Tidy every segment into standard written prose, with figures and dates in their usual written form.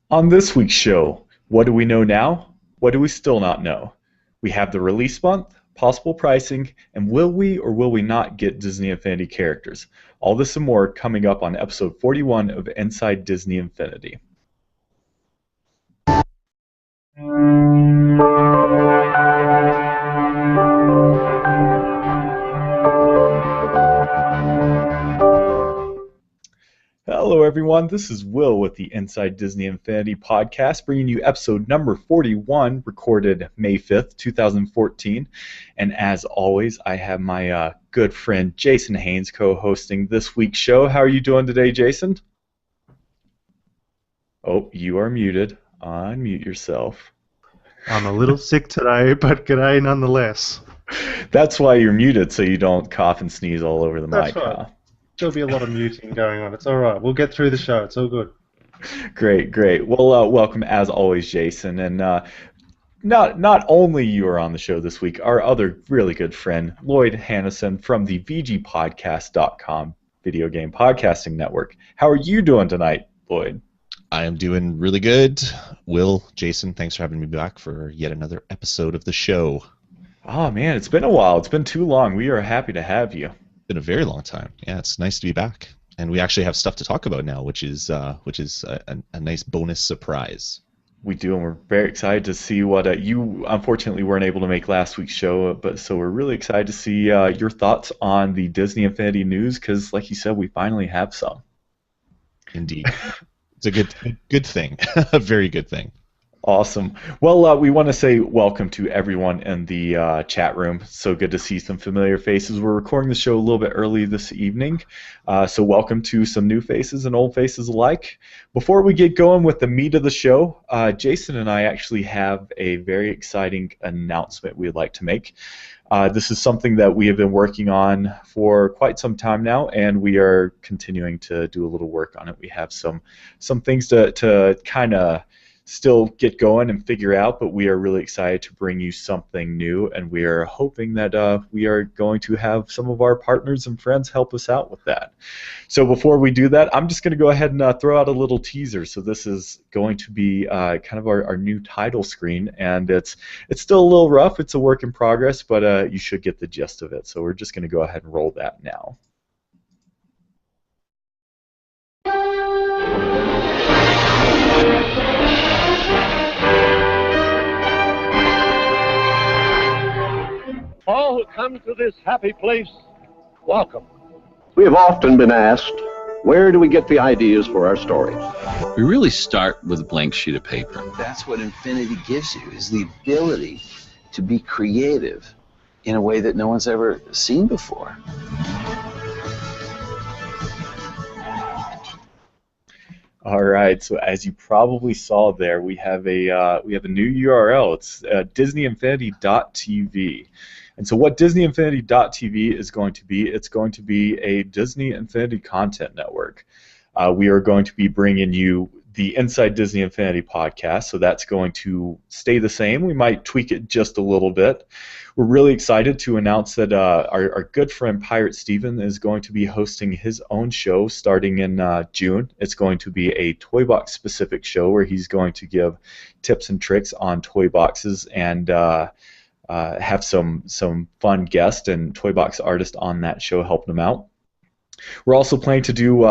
On this week's show, what do we know now? What do we still not know? We have the release month, possible pricing, and will we or will we not get Disney Infinity characters? All this and more coming up on episode 41 of Inside Disney Infinity. Hello, everyone. This is Will with the Inside Disney Infinity podcast, bringing you episode number 41, recorded May 5th, 2014. And as always, I have my good friend Jason Haynes co-hosting this week's show. How are you doing today, Jason? Oh, you are muted. Unmute yourself. I'm a little sick today, but g'day nonetheless. That's why you're muted, so you don't cough and sneeze all over the mic. That's right. There'll be a lot of muting going on. It's all right. We'll get through the show. It's all good. Great. Well, welcome as always, Jason. And not only you are on the show this week, our other really good friend, Lloyd Hannison from the VGPodcast.com video game podcasting network. How are you doing tonight, Lloyd? I am doing really good. Will, Jason, thanks for having me back for yet another episode of the show. Oh, man, it's been a while. It's been too long. We are happy to have you. Been a very long time. Yeah, it's nice to be back. And we actually have stuff to talk about now, which is a nice bonus surprise. We do, and we're very excited to see what you unfortunately weren't able to make last week's show, but so we're really excited to see your thoughts on the Disney Infinity news, because like you said, we finally have some. Indeed. It's a good thing. A very good thing. Awesome. Well, we want to say welcome to everyone in the chat room. So good to see some familiar faces. We're recording the show a little bit early this evening, so welcome to some new faces and old faces alike. Before we get going with the meat of the show, Jason and I actually have a very exciting announcement we'd like to make. This is something that we have been working on for quite some time now, and we are continuing to do a little work on it. We have some things to kind of still get going and figure out, but we are really excited to bring you something new, and we are hoping that we are going to have some of our partners and friends help us out with that. So before we do that, I'm just going to go ahead and throw out a little teaser. So this is going to be kind of our new title screen, and it's still a little rough. It's a work in progress, but you should get the gist of it. So we're just going to go ahead and roll that now. All who come to this happy place, welcome. We have often been asked, where do we get the ideas for our stories? We really start with a blank sheet of paper. That's what Infinity gives you, is the ability to be creative in a way that no one's ever seen before. All right, so as you probably saw there, we have a new URL. It's DisneyInfinity.tv. And so what DisneyInfinity.tv is going to be, it's going to be a Disney Infinity content network. We are going to be bringing you the Inside Disney Infinity podcast, so that's going to stay the same. We might tweak it just a little bit. We're really excited to announce that our good friend Pirate Steven is going to be hosting his own show starting in June. It's going to be a toy box specific show where he's going to give tips and tricks on toy boxes and have some fun guests and toy box artists on that show helping them out. We're also planning to do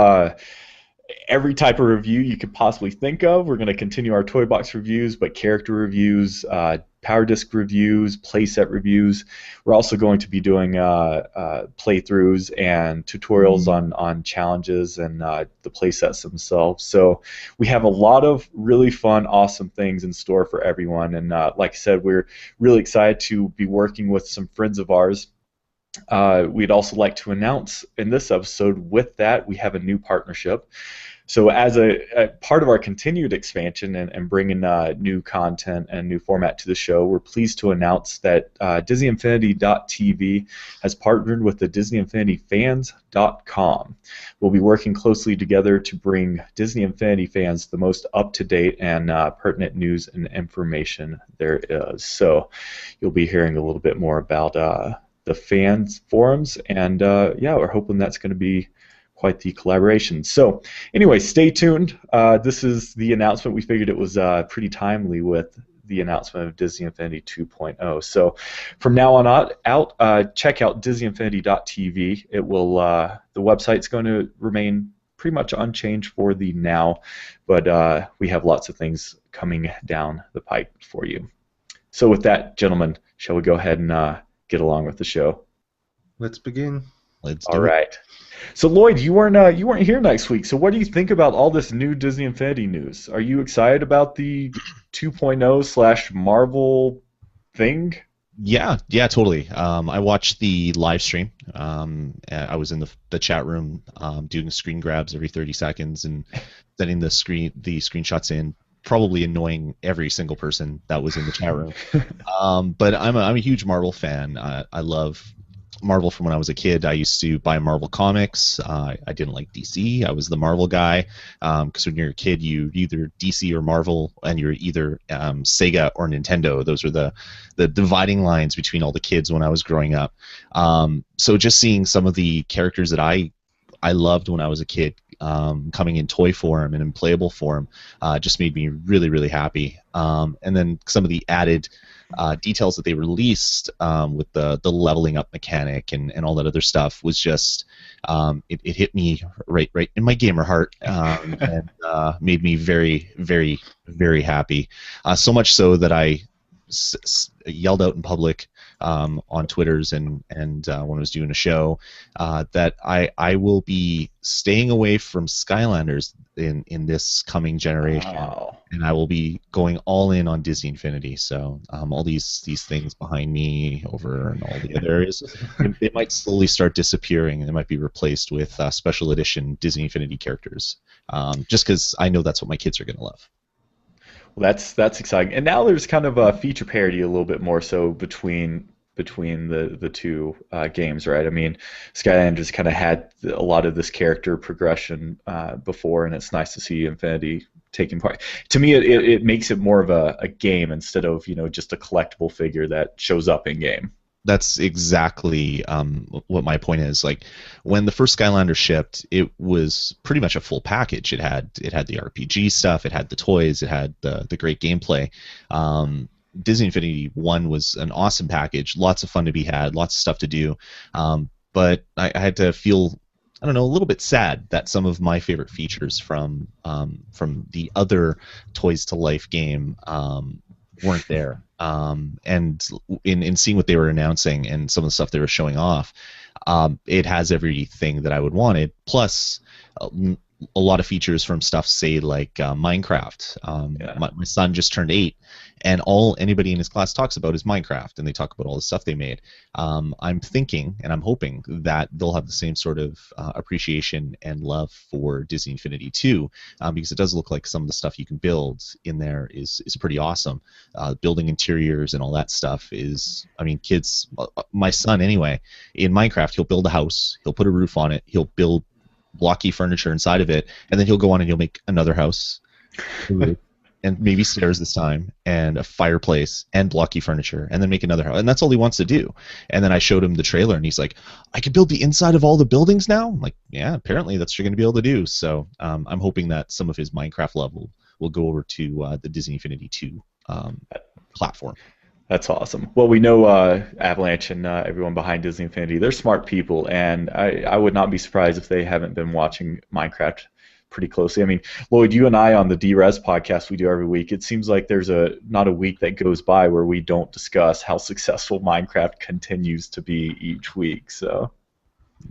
every type of review you could possibly think of. We're going to continue our toy box reviews, but character reviews, power disc reviews, playset reviews. We're also going to be doing playthroughs and tutorials on challenges and the playsets themselves. So we have a lot of really fun, awesome things in store for everyone. And like I said, we're really excited to be working with some friends of ours. We'd also like to announce in this episode, with that, we have a new partnership. So as a part of our continued expansion and bringing new content and new format to the show, we're pleased to announce that DisneyInfinity.tv has partnered with the DisneyInfinityFans.com. We'll be working closely together to bring Disney Infinity fans the most up-to-date and pertinent news and information there is. So you'll be hearing a little bit more about the fans forums, and yeah, we're hoping that's going to be quite the collaboration. So anyway, stay tuned. This is the announcement. We figured it was pretty timely with the announcement of Disney Infinity 2.0. So from now on out, check out DisneyInfinity.tv. It will the website's going to remain pretty much unchanged for the now, but we have lots of things coming down the pipe for you. So with that, gentlemen, shall we go ahead and get along with the show? Let's begin. Let's All right. So Lloyd, you weren't here next week. So what do you think about all this new Disney Infinity news? Are you excited about the 2.0 / Marvel thing? Yeah, totally. I watched the live stream. I was in the chat room doing screen grabs every 30 seconds and sending the screenshots in, probably annoying every single person that was in the chat room. But I'm a huge Marvel fan. I love Marvel from when I was a kid. I used to buy Marvel comics. I didn't like DC. I was the Marvel guy because when you're a kid, you either DC or Marvel, and you're either Sega or Nintendo. Those were the dividing lines between all the kids when I was growing up. So just seeing some of the characters that I loved when I was a kid coming in toy form and in playable form just made me really, really happy. And then some of the added details that they released with the leveling up mechanic and all that other stuff was just it hit me right in my gamer heart and made me very, very, very happy. So much so that I yelled out in public on Twitters and when I was doing a show that I will be staying away from Skylanders in this coming generation. Wow. And I will be going all in on Disney Infinity. So all these things behind me over and all the other areas, they might slowly start disappearing, and they might be replaced with special edition Disney Infinity characters. Just because I know that's what my kids are going to love. Well, that's exciting. And now there's kind of a feature parity a little bit more so between the two games, right? I mean, Skylanders kind of had a lot of this character progression before, and it's nice to see Infinity taking part. To me, it makes it more of a game instead of just a collectible figure that shows up in game. That's exactly what my point is. Like when the first Skylander shipped, it was pretty much a full package. It had the RPG stuff, it had the toys, it had the great gameplay. Disney Infinity 1 was an awesome package, lots of fun to be had, lots of stuff to do. But I had to feel, I don't know, a little bit sad that some of my favorite features from the other Toys to Life game weren't there. And in seeing what they were announcing and some of the stuff they were showing off, it has everything that I would wanted, plus a lot of features from stuff, say, like Minecraft. My son just turned 8, and all anybody in his class talks about is Minecraft, and they talk about all the stuff they made. I'm thinking, and I'm hoping that they'll have the same sort of appreciation and love for Disney Infinity 2, because it does look like some of the stuff you can build in there is pretty awesome. Building interiors and all that stuff is, I mean, kids, my son anyway, in Minecraft, he'll build a house, he'll put a roof on it, he'll build blocky furniture inside of it, and then he'll go on and he'll make another house, and maybe stairs this time, and a fireplace, and blocky furniture, and then make another house, and that's all he wants to do. And then I showed him the trailer, and he's like, I can build the inside of all the buildings now? I'm like, yeah, apparently that's what you're going to be able to do. So I'm hoping that some of his Minecraft love will go over to the Disney Infinity 2 platform. That's awesome. Well, we know Avalanche and everyone behind Disney Infinity, they're smart people, and I would not be surprised if they haven't been watching Minecraft pretty closely. I mean, Lloyd, you and I on the D-Res podcast we do every week, it seems like there's not a week that goes by where we don't discuss how successful Minecraft continues to be each week. So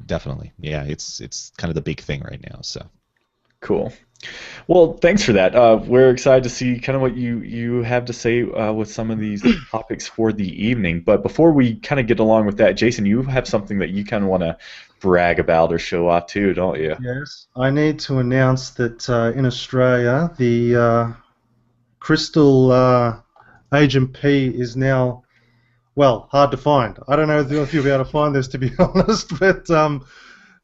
Definitely. Yeah, it's kind of the big thing right now. So cool. Well, thanks for that. We're excited to see kind of what you have to say with some of these topics for the evening. But before we kind of get along with that, Jason, you have something that you kind of want to brag about or show off too, don't you? Yes. I need to announce that in Australia, the Crystal Agent P is now, well, hard to find. I don't know if you'll be able to find this, to be honest, but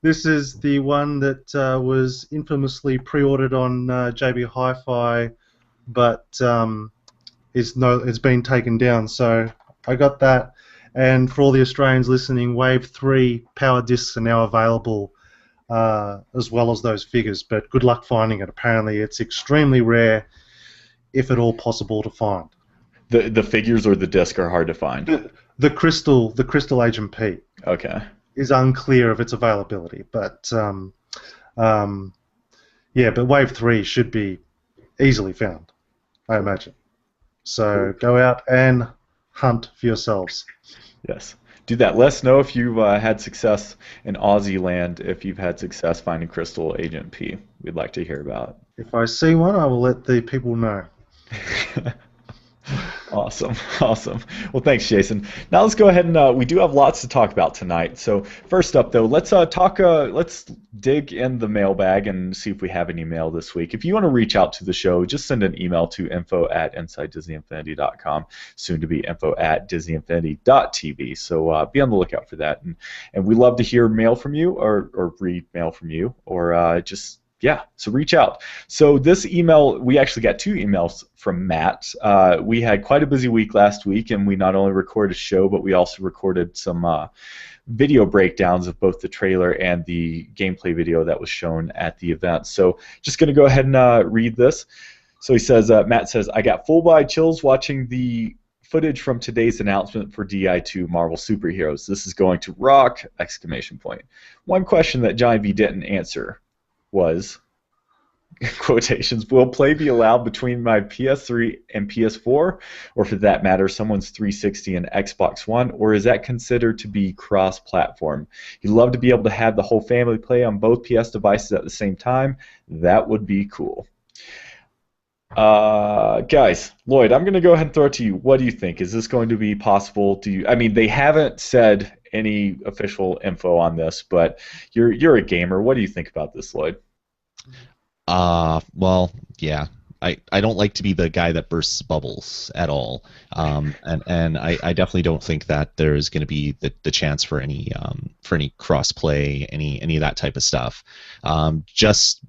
this is the one that was infamously pre-ordered on JB Hi-Fi, but it's been taken down. So I got that, and for all the Australians listening, Wave 3 power discs are now available as well as those figures, but good luck finding it. Apparently it's extremely rare, if at all possible, to find. The figures or the disc are hard to find? The Crystal Agent P. Okay. Is unclear of its availability, but but Wave 3 should be easily found, I imagine. So go out and hunt for yourselves. Yes. Do that. Let us know if you've had success in Aussie land, if you've had success finding Crystal Agent P. We'd like to hear about it. If I see one, I will let the people know. Awesome. Well, thanks, Jason. Now let's go ahead and we do have lots to talk about tonight. So first up, though, let's let's dig in the mailbag and see if we have any mail this week. If you want to reach out to the show, just send an email to info@InsideDisneyInfinity.com, soon to be info@DisneyInfinity.tv. So be on the lookout for that, and we love to hear mail from you or read mail from you or so reach out. So this email, we actually got 2 emails from Matt. We had quite a busy week last week, and we not only recorded a show, but we also recorded some video breakdowns of both the trailer and the gameplay video that was shown at the event. So just going to go ahead and read this. So he says, Matt says, I got full-body chills watching the footage from today's announcement for DI2 Marvel Superheroes. This is going to rock! ! One question that Johnny V didn't answer was, quotations, will play be allowed between my PS3 and PS4, or for that matter, someone's 360 and Xbox One, or is that considered to be cross-platform? You'd love to be able to have the whole family play on both PS devices at the same time. That would be cool. Guys, Lloyd, I'm going to go ahead and throw it to you. What do you think? Is this going to be possible? I mean, they haven't said any official info on this, but you're a gamer. What do you think about this, Lloyd? Well, yeah. I don't like to be the guy that bursts bubbles at all, and I definitely don't think that there's going to be the chance for any cross-play, any of that type of stuff. Just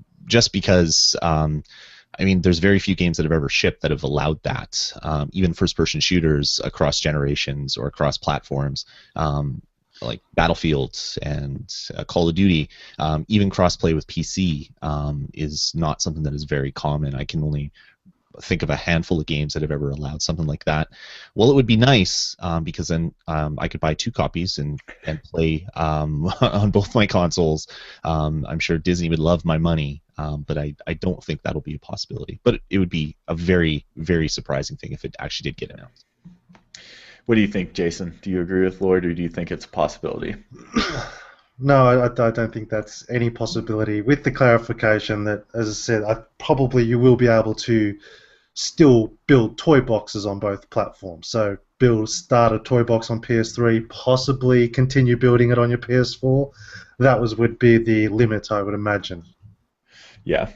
because I mean, there's very few games that have ever shipped that have allowed that. Even first-person shooters across generations or across platforms, like Battlefield and Call of Duty, even cross-play with PC is not something that is very common. I can only think of a handful of games that have ever allowed something like that. Well, it would be nice because then I could buy 2 copies and play on both my consoles. I'm sure Disney would love my money, but I don't think that'll be a possibility. But it would be a very, very surprising thing if it actually did get announced. What do you think, Jason? Do you agree with Lloyd, or do you think it's a possibility? No, I don't think that's any possibility. With the clarification that, as I said, probably you will be able to still build toy boxes on both platforms. So start a toy box on PS3, possibly continue building it on your PS4. That would be the limit, I would imagine. Yeah.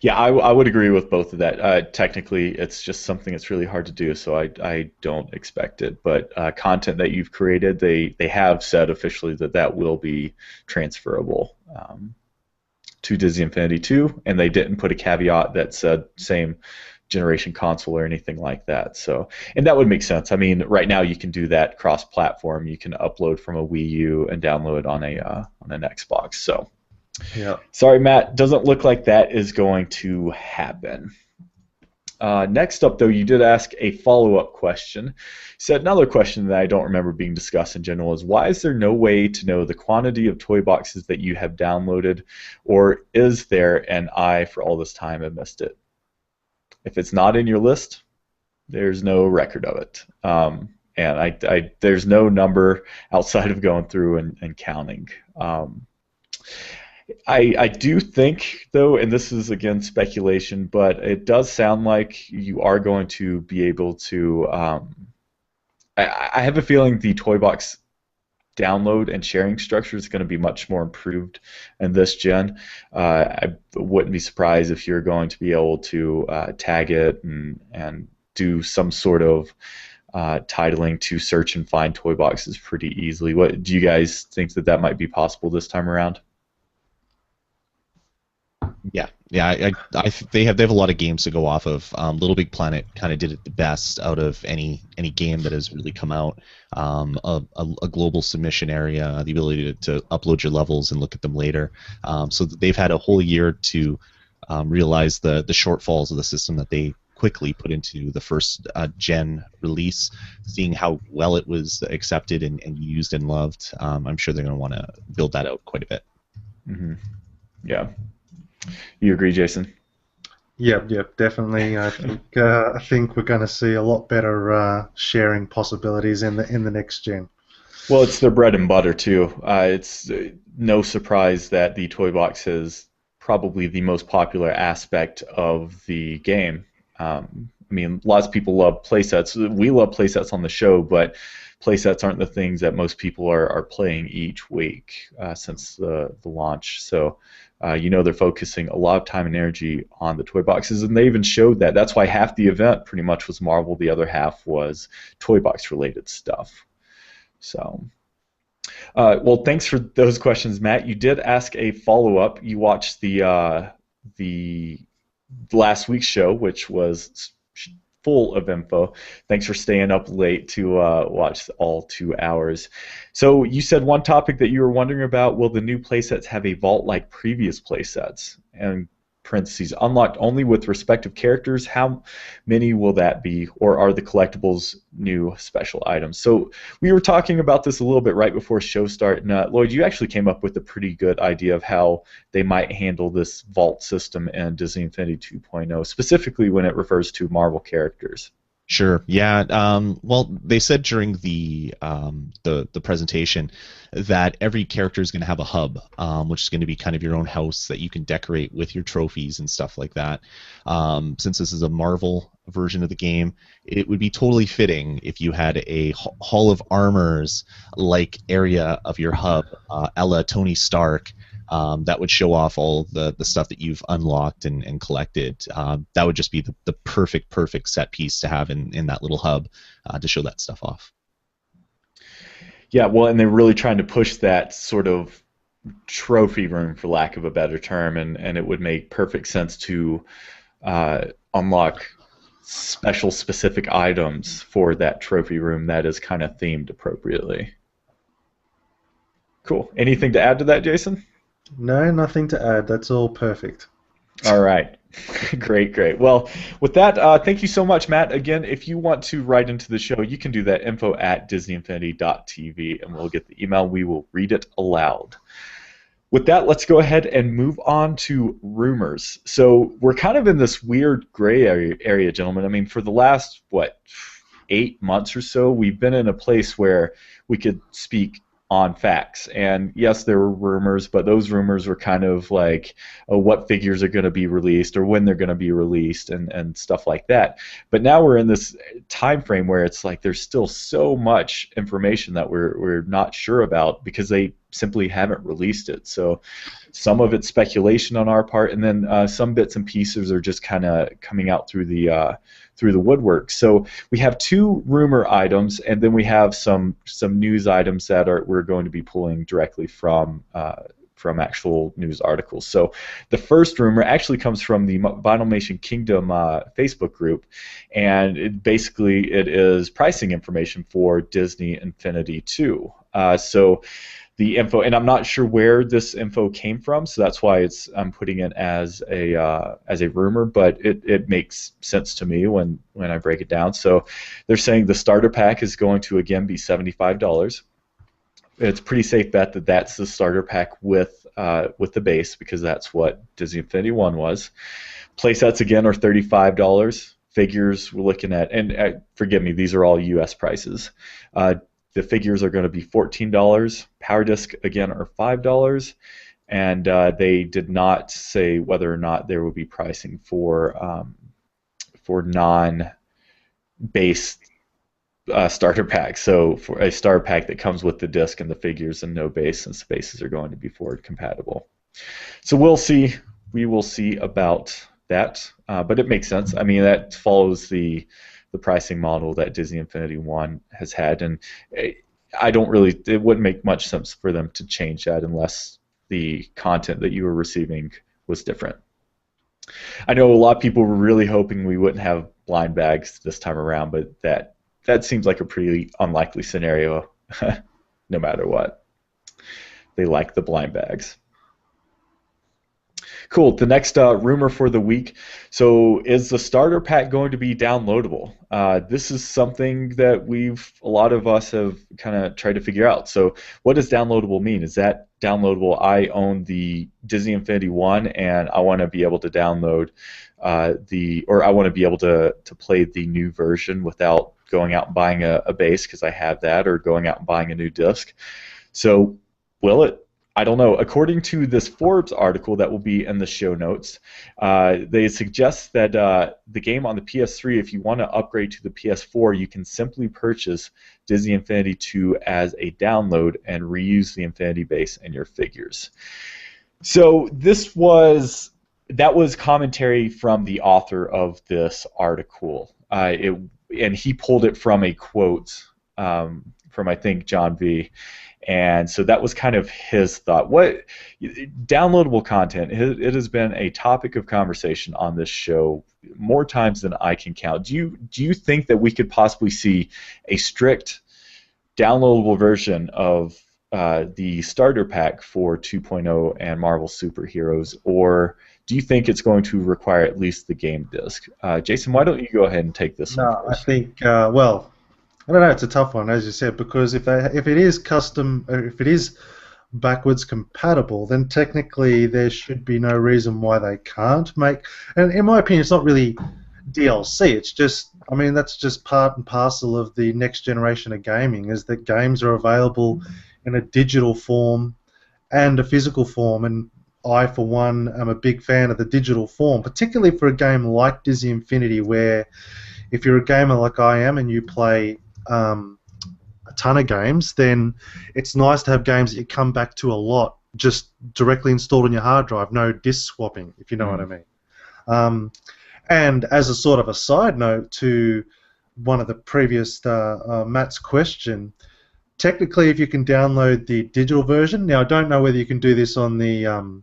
Yeah, I would agree with both of that. Technically, it's just something that's really hard to do, so I don't expect it. But content that you've created, they have said officially that will be transferable to Disney Infinity 2, and they didn't put a caveat that said same generation console or anything like that. So, and that would make sense. I mean, right now you can do that cross-platform. You can upload from a Wii U and download on an Xbox. So. Yeah. Sorry, Matt. Doesn't look like that is going to happen. Next up, though, you did ask a follow-up question. You said another question that I don't remember being discussed in general is, why is there no way to know the quantity of toy boxes that you have downloaded, or is there, and I, for all this time, have missed it? If it's not in your list, there's no record of it. And there's no number outside of going through and counting. I do think, though, and this is, again, speculation, but it does sound like you are going to be able to... I have a feeling the Toy Box download and sharing structure is going to be much more improved in this gen. I wouldn't be surprised if you're going to be able to tag it and do some sort of titling to search and find toy boxes pretty easily. Do you guys think that might be possible this time around? They have a lot of games to go off of. Little Big Planet kind of did it the best out of any game that has really come out. A global submission area, the ability to upload your levels and look at them later. So they've had a whole year to realize the shortfalls of the system that they quickly put into the first gen release, seeing how well it was accepted and used and loved. I'm sure they're going to want to build that out quite a bit. Mm-hmm. Yeah. You agree, Jason? Yep, definitely. I think we're going to see a lot better sharing possibilities in the next gen. Well, it's their bread and butter too. It's no surprise that the toy box is probably the most popular aspect of the game. I mean, lots of people love playsets. We love playsets on the show, but playsets aren't the things that most people are playing each week since the launch. So, they're focusing a lot of time and energy on the toy boxes, and they even showed that. That's why half the event pretty much was Marvel, the other half was toy box related stuff. So, well, thanks for those questions, Matt. You did ask a follow-up. You watched the last week's show, which was full of info. Thanks for staying up late to watch all 2 hours. So you said one topic that you were wondering about, will the new playsets have a vault like previous playsets? And parentheses, unlocked only with respective characters. How many will that be, or are the collectibles new special items? So we were talking about this a little bit right before show start, and Lloyd, you actually came up with a pretty good idea of how they might handle this vault system in Disney Infinity 2.0, specifically when it refers to Marvel characters. Sure. Yeah. Well, they said during the presentation that every character is going to have a hub, which is going to be kind of your own house that you can decorate with your trophies and stuff like that. Since this is a Marvel version of the game, it would be totally fitting if you had a Hall of Armors like area of your hub, a la Tony Stark. That would show off all the stuff that you've unlocked and collected. That would just be the perfect set piece to have in that little hub to show that stuff off. Yeah, well, and they're really trying to push that sort of trophy room, for lack of a better term, and it would make perfect sense to unlock special specific items for that trophy room that is kind of themed appropriately. Cool. Anything to add to that, Jason? No, nothing to add. That's all perfect. All right. Great. Well, with that, thank you so much, Matt. Again, if you want to write into the show, you can do that, info@disneyinfinity.tv, and we'll get the email. We will read it aloud. With that, let's go ahead and move on to rumors. So we're kind of in this weird gray area, gentlemen. I mean, for the last, 8 months or so, we've been in a place where we could speak on facts. And yes, there were rumors, but those rumors were kind of like what figures are going to be released or when they're going to be released and stuff like that. But now we're in this time frame where it's like there's still so much information that we're not sure about because they simply haven't released it. So some of it's speculation on our part, and then some bits and pieces are just kind of coming out through the woodwork. So we have 2 rumor items, and then we have some news items that we're going to be pulling directly from actual news articles. So the first rumor actually comes from the Vinylmation Kingdom Facebook group, and it is pricing information for Disney Infinity 2. So the info, and I'm not sure where this info came from, so that's why I'm putting it as a rumor, but it makes sense to me when I break it down. So they're saying the starter pack is going to again be $75. It's a pretty safe bet that that's the starter pack with the base, because that's what Disney Infinity 1 was. Playsets again are $35. Figures we're looking at, and forgive me, these are all U.S. prices. The figures are going to be $14. Power disc again are $5, and they did not say whether or not there will be pricing for non-base starter packs. So for a starter pack that comes with the disc and the figures and no base, since the bases are going to be forward compatible. So we'll see. We will see about that, but it makes sense. I mean, that follows the pricing model that Disney Infinity 1 has had, and it wouldn't make much sense for them to change that unless the content that you were receiving was different. I know a lot of people were really hoping we wouldn't have blind bags this time around, but that seems like a pretty unlikely scenario no matter what. They like the blind bags. Cool. The next rumor for the week. So, is the starter pack going to be downloadable? This is something that a lot of us have kind of tried to figure out. So, what does downloadable mean? Is that downloadable? I own the Disney Infinity 1, and I want to be able to download I want to be able to play the new version without going out and buying a base because I have that, or going out and buying a new disc. So, will it? I don't know. According to this Forbes article that will be in the show notes, they suggest that the game on the PS3, if you want to upgrade to the PS4, you can simply purchase Disney Infinity 2 as a download and reuse the Infinity base in your figures. So that was commentary from the author of this article, and he pulled it from a quote from, I think, John V. And so that was kind of his thought. What downloadable content? It has been a topic of conversation on this show more times than I can count. Do you think that we could possibly see a strict downloadable version of the starter pack for 2.0 and Marvel Superheroes, or do you think it's going to require at least the game disc? Jason, why don't you go ahead and take this one first? I think I don't know. It's a tough one, as you said, because if it is custom, if it is backwards compatible, then technically there should be no reason why they can't make. And in my opinion, it's not really DLC. It's just, I mean, that's just part and parcel of the next generation of gaming. Is that games are available in a digital form and a physical form, and I, for one, am a big fan of the digital form, particularly for a game like Disney Infinity, where if you're a gamer like I am and you play a ton of games, then it's nice to have games that you come back to a lot just directly installed on your hard drive, no disk swapping, if you know what I mean. And as a sort of a side note to one of the previous Matt's question, technically if you can download the digital version, now I don't know whether you can do this on the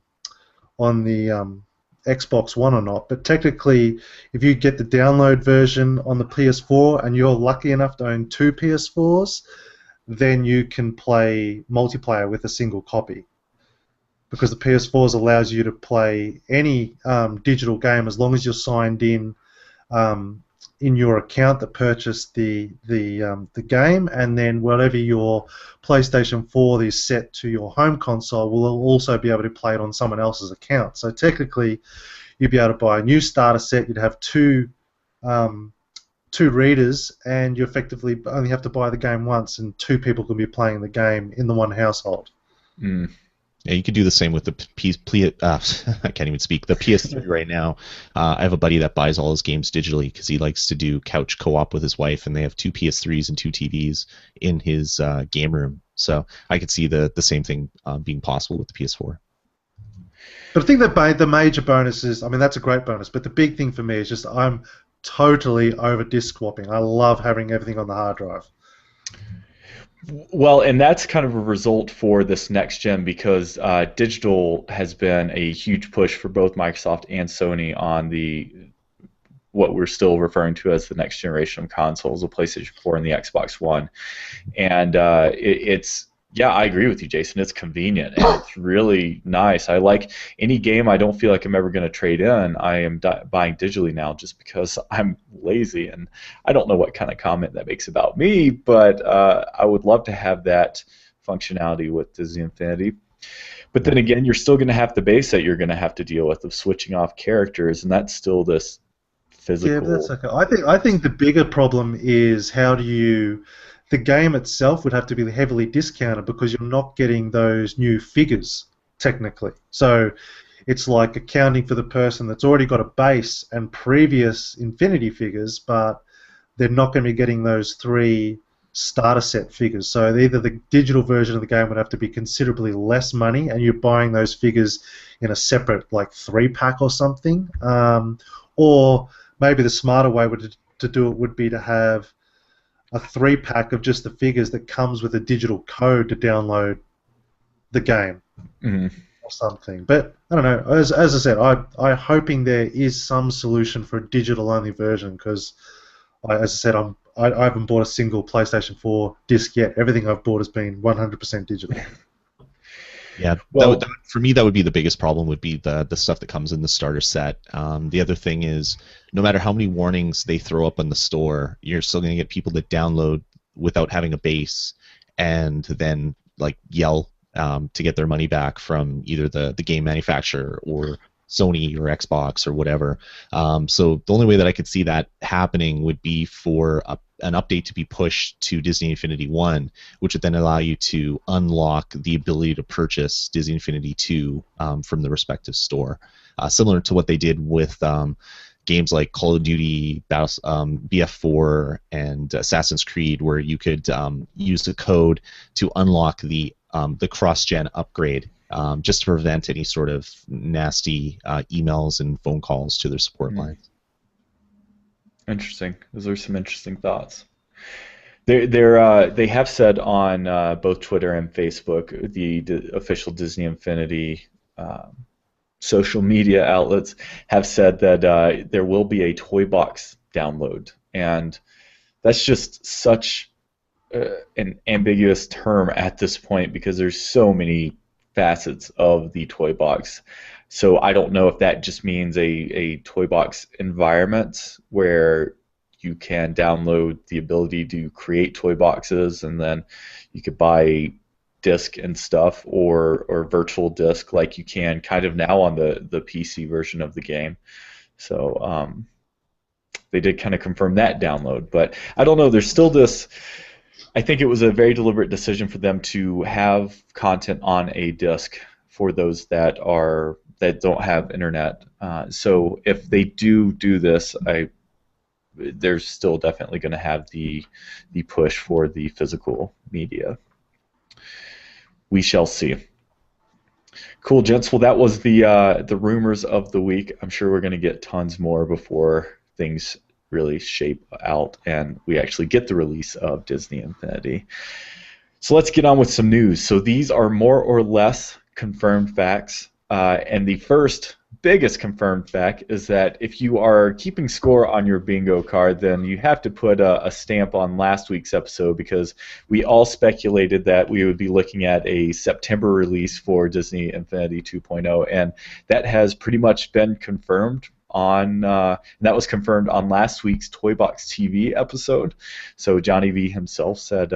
Xbox One or not, but technically if you get the download version on the PS4 and you're lucky enough to own 2 PS4s, then you can play multiplayer with a single copy, because the PS4s allows you to play any digital game as long as you're signed in your account that purchased the game, and then whatever your PlayStation 4 is set to your home console will also be able to play it on someone else's account. So technically, you'd be able to buy a new starter set. You'd have two readers, and you effectively only have to buy the game once, and 2 people can be playing the game in the one household. Mm. Yeah, you could do the same with the I can't even speak. The PS3 right now. I have a buddy that buys all his games digitally because he likes to do couch co-op with his wife, and they have 2 PS3s and 2 TVs in his game room. So I could see the same thing being possible with the PS4. But I think that the major bonus is, I mean, that's a great bonus, but the big thing for me is just I'm totally over disk swapping. I love having everything on the hard drive. Well, and that's kind of a result for this next gen, because digital has been a huge push for both Microsoft and Sony on what we're still referring to as the next generation of consoles, the PlayStation 4 and the Xbox One. And yeah, I agree with you, Jason. It's convenient and it's really nice. I like any game I don't feel like I'm ever going to trade in. I am buying digitally now just because I'm lazy, and I don't know what kind of comment that makes about me, but I would love to have that functionality with Disney Infinity. But then again, you're still going to have the base that you're going to have to deal with of switching off characters, and that's still this physical. Yeah, but that's okay. I think the bigger problem is the game itself would have to be heavily discounted because you're not getting those new figures, technically. So it's like accounting for the person that's already got a base and previous Infinity figures, but they're not going to be getting those 3 starter set figures. So either the digital version of the game would have to be considerably less money, and you're buying those figures in a separate, like, 3-pack or something, or maybe the smarter way to do it would be to have a 3-pack of just the figures that comes with a digital code to download the game. Mm-hmm. or something. But I don't know. As I said, I'm hoping there is some solution for a digital-only version because, as I said, I haven't bought a single PlayStation 4 disc yet. Everything I've bought has been 100% digital. Yeah, Well, for me, that would be the biggest problem. Would be the stuff that comes in the starter set. The other thing is, no matter how many warnings they throw up on the store, you're still going to get people that download without having a base, and then like yell to get their money back from either the game manufacturer or Sony or Xbox or whatever. So the only way that I could see that happening would be for an update to be pushed to Disney Infinity 1, which would then allow you to unlock the ability to purchase Disney Infinity 2 from the respective store. Similar to what they did with games like Call of Duty, BF4, and Assassin's Creed, where you could use the code to unlock the cross-gen upgrade, just to prevent any sort of nasty emails and phone calls to their support lines. Interesting. Those are some interesting thoughts. They have said on both Twitter and Facebook, the official Disney Infinity social media outlets have said that there will be a toy box download, and that's just such an ambiguous term at this point because there's so many facets of the toy box. So I don't know if that just means a toy box environment where you can download the ability to create toy boxes and then you could buy disc and stuff, or virtual disc like you can kind of now on the PC version of the game. So they did kind of confirm that download, but I don't know. There's still this. I think it was a very deliberate decision for them to have content on a disc for those that don't have internet. So if they do this, they're still definitely going to have the push for the physical media. We shall see. Cool, gents. Well, that was the rumors of the week. I'm sure we're going to get tons more before things really shape out and we actually get the release of Disney Infinity. So let's get on with some news. So these are more or less confirmed facts. And the first biggest confirmed fact is that if you are keeping score on your bingo card, then you have to put a stamp on last week's episode because we all speculated that we would be looking at a September release for Disney Infinity 2.0, and that has pretty much been confirmed on that was confirmed on last week's Toy Box TV episode. So Johnny V himself said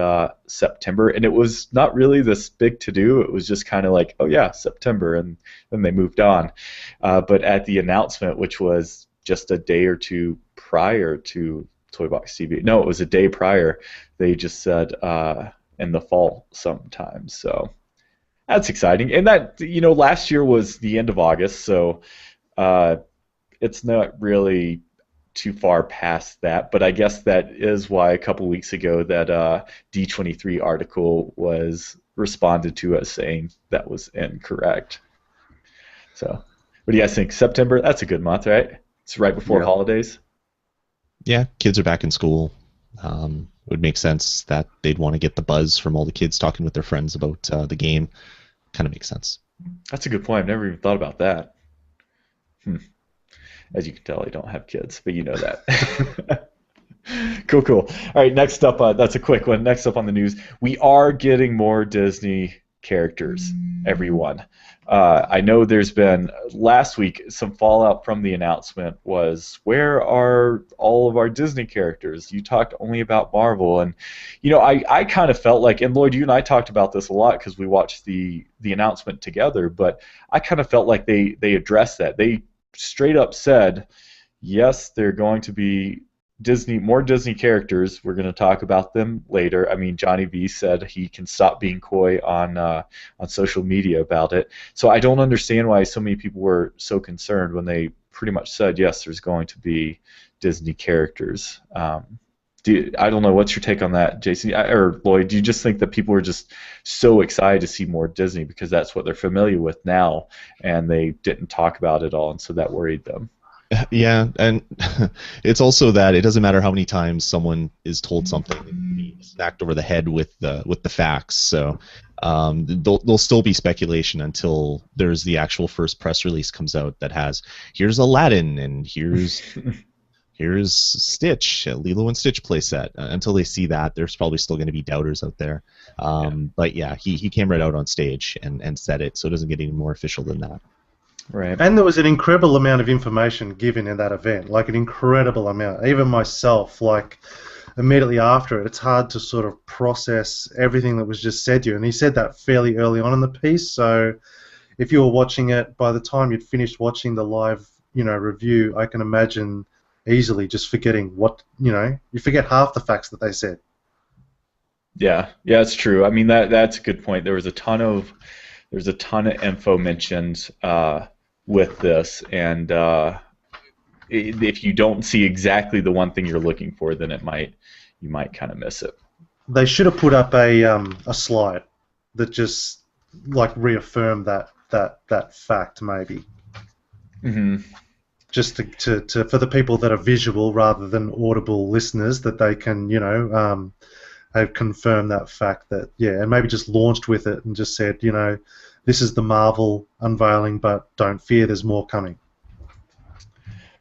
September, and it was not really this big to do. It was just kind of like, oh yeah, September, and then they moved on. But at the announcement, which was just a day or two prior to Toy Box TV, no, it was a day prior, they just said in the fall sometime. So that's exciting. And that, last year was the end of August, so it's not really too far past that, but I guess that is why a couple weeks ago that D23 article was responded to as saying that was incorrect. So, what do you guys think? September? That's a good month, right? It's right before holidays. Yeah, kids are back in school. It would make sense that they'd want to get the buzz from all the kids talking with their friends about the game. Kind of makes sense. That's a good point. I've never even thought about that. As you can tell, I don't have kids, but you know that. Cool. All right, next up, that's a quick one. Next up on the news, we are getting more Disney characters, everyone. I know there's been, last week, some fallout from the announcement was, where are all of our Disney characters? You talked only about Marvel. And, I kind of felt like, and Lloyd, you and I talked about this a lot because we watched the announcement together, but I kind of felt like they addressed that. They straight up said, yes, they're going to be more Disney characters. We're going to talk about them later. I mean, Johnny V said he can stop being coy on social media about it. So I don't understand why so many people were so concerned when they pretty much said, yes, there's going to be Disney characters. I don't know. What's your take on that, Jason? Or Lloyd, do you just think that people are just so excited to see more Disney because that's what they're familiar with now, and they didn't talk about it all, and so that worried them? Yeah, and it's also that it doesn't matter how many times someone is told something and be smacked over the head with the facts. So there'll still be speculation until there's the actual first press release comes out that has here's Aladdin and here's Stitch, Lilo and Stitch playset. Until they see that, there's probably still going to be doubters out there. But yeah, he came right out on stage and said it, so it doesn't get any more official than that. Right. And there was an incredible amount of information given in that event, like an incredible amount. Even myself, like immediately after it, it's hard to sort of process everything that was just said to you. And he said that fairly early on in the piece, so if you were watching it, by the time you'd finished watching the live, review, I can imagine easily just forgetting you forget half the facts that they said. Yeah, it's true. I mean that's a good point. There's a ton of info mentioned with this, and if you don't see exactly the one thing you're looking for, then you might kind of miss it. They should have put up a slide that just like reaffirmed that fact, maybe. Mm-hmm. Just to for the people that are visual rather than audible listeners, that they can have confirmed that fact, that and maybe just launched with it and just said, this is the Marvel unveiling, but don't fear, there's more coming.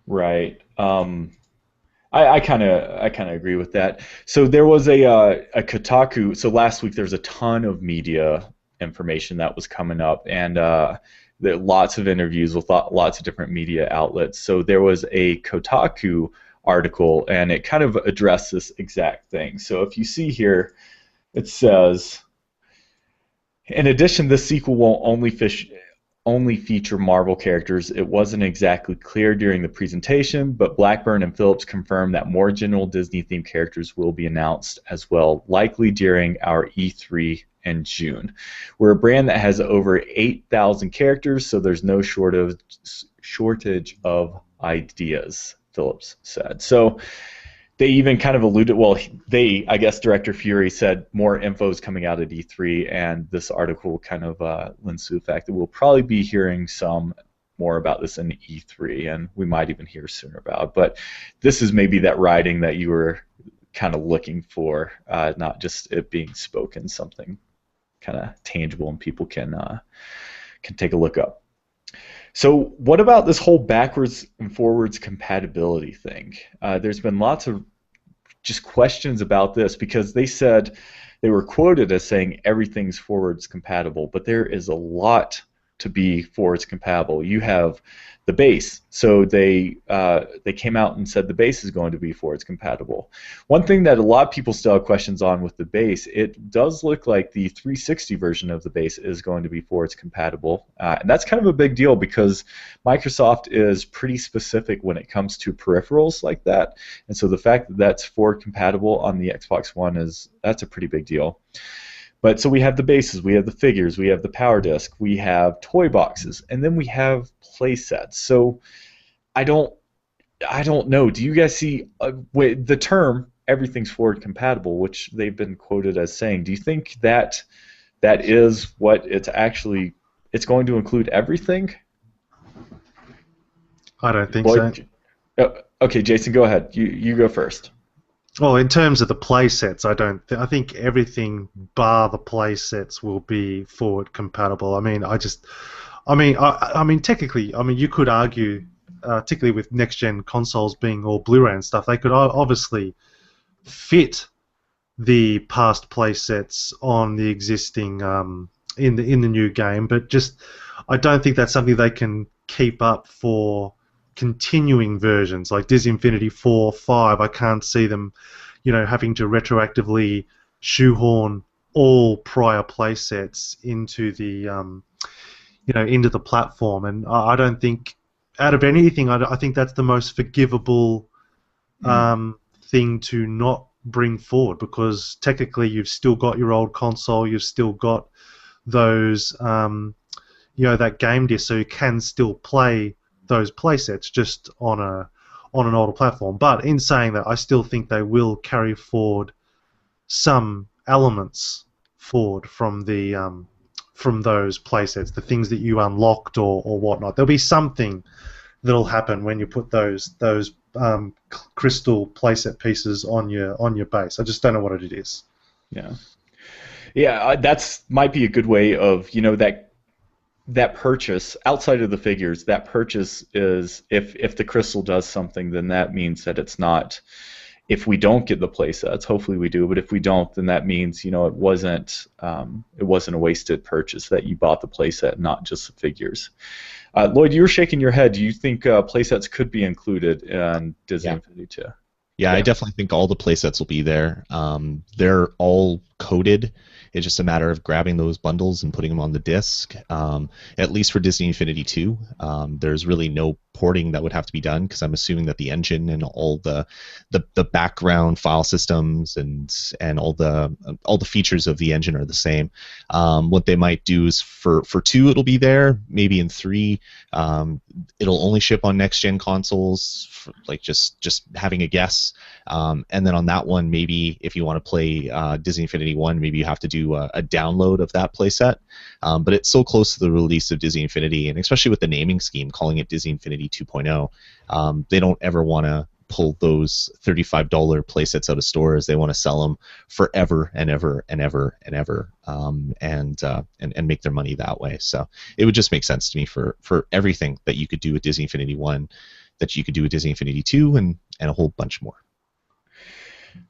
Right. I kind of agree with that. So there was a Kotaku. So last week there was a ton of media information that was coming up, and there lots of interviews with lots of different media outlets. So there was a Kotaku article, and it kind of addressed this exact thing. So if you see here, it says, in addition, this sequel won't only feature Marvel characters. It wasn't exactly clear during the presentation, but Blackburn and Phillips confirmed that more general Disney-themed characters will be announced as well, likely during our E3 in June. We're a brand that has over 8,000 characters, so there's no shortage of ideas, Phillips said. So they even kind of alluded, I guess Director Fury said more info is coming out at E3, and this article kind of lends to the fact that we'll probably be hearing some more about this in E3, and we might even hear sooner about it. But this is maybe that writing that you were kind of looking for, not just it being spoken, something kind of tangible and people can take a look up. So what about this whole backwards and forwards compatibility thing? There's been lots of just questions about this, because they said, they were quoted as saying everything's forwards compatible, but there is a lot to be forwards compatible. You have the base, so they came out and said the base is going to be forwards compatible. One thing that a lot of people still have questions on with the base, it does look like the 360 version of the base is going to be forwards compatible, and that's kind of a big deal, because Microsoft is pretty specific when it comes to peripherals like that, and so the fact that that's forward compatible on the Xbox One that's a pretty big deal. But so we have the bases, we have the figures, we have the power disc, we have toy boxes, and then we have play sets. So I don't know. Do you guys see the term everything's forward compatible, which they've been quoted as saying? Do you think that is what it's going to include everything? I don't think so. Okay, Jason, go ahead. You go first. Well, in terms of the play sets, I think everything bar the play sets will be forward compatible. I mean, technically, you could argue, particularly with next gen consoles being all Blu-ray and stuff, they could obviously fit the past play sets on the existing in the new game, but just I don't think that's something they can keep up for continuing versions like Disney Infinity 4, 5. I can't see them, having to retroactively shoehorn all prior play sets into the, into the platform. And I don't think, out of anything, I think that's the most forgivable thing to not bring forward, because technically you've still got your old console, you've still got those, that game disc, so you can still play those playsets just on an older platform. But in saying that, I still think they will carry forward some elements forward from those playsets, the things that you unlocked or whatnot. There'll be something that'll happen when you put those crystal playset pieces on your base. I just don't know what it is. Yeah. Yeah, that's might be a good way of, that purchase outside of the figures. That purchase is, if the crystal does something, then that means that it's not. If we don't get the playsets, hopefully we do, but if we don't, then that means it wasn't a wasted purchase, that you bought the playset, not just the figures. Lloyd, you were shaking your head. Do you think playsets could be included in Disney Infinity 2? Yeah, I definitely think all the playsets will be there. They're all coded. It's just a matter of grabbing those bundles and putting them on the disc. At least for Disney Infinity 2, there's really no porting that would have to be done, because I'm assuming that the engine and all the background file systems and all the features of the engine are the same. What they might do is for 2 it'll be there. Maybe in 3 it'll only ship on next gen consoles. Just having a guess. And then on that one, maybe if you want to play Disney Infinity 1, maybe you have to do a download of that playset. But it's so close to the release of Disney Infinity, and especially with the naming scheme, calling it Disney Infinity 2.0, they don't ever want to pull those $35 playsets out of stores. They want to sell them forever and ever and ever and ever, and make their money that way. So it would just make sense to me for everything that you could do with Disney Infinity 1, that you could do with Disney Infinity 2, and a whole bunch more.